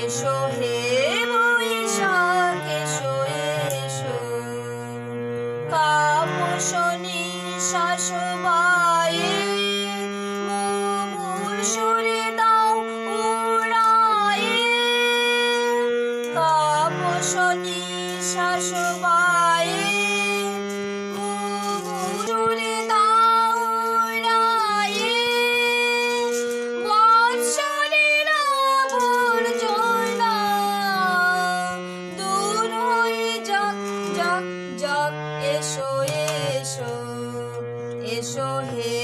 এসো হে বৈশাখ এসো এসো কাপশনি শাশুবায়ে মুমুর সুরে দাও উড়ায়ে কাপশনি শাশুবায়ে মুমুর সুরে দাও উড়ায়ে বৎসরের আবর্জনা দূর হয়ে যাক যাক যাক এসো এসো এসো হে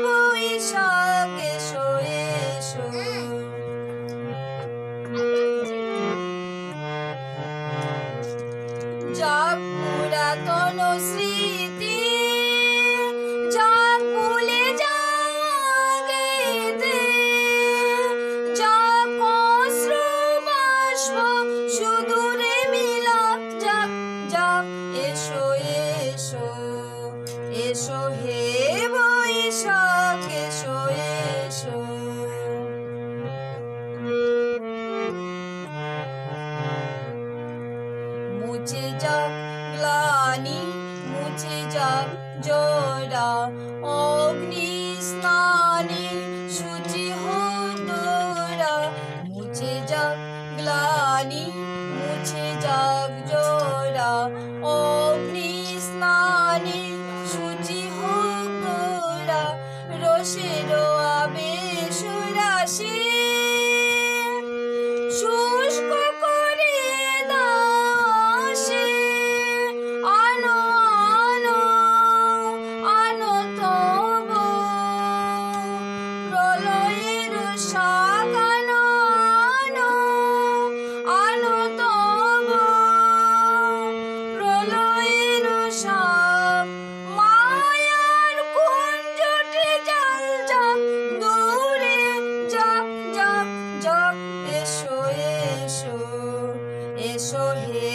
বৈশাখ এসো এসো যাক পুরাতন স্মৃতি যাক ভুলে যাগেতে যাক অশ্রু বাষ্প সুদূরে মিলাপ যাক যাক এসো এসো এসো হে বৈশাখ এসো এসো মুছে যাক গ্লানি মুছে যাক জরা অগ্নি স্নানে শুচি হোক তোরা মুছে যাক গ্লানি মুছে যাক জরা অগ্নি স্নানে শুচি হোক তোরা রসের আবেশ রাশি শুষ্ক করে দাসে আনো আনো আনো তব প্রলয়ের শাক আনো আনো আনো তব প্রলয়ের শাক মায়ার কুঞ্জটি জল যাক দূরে যাক যাক যাক এসো এসো এসো হে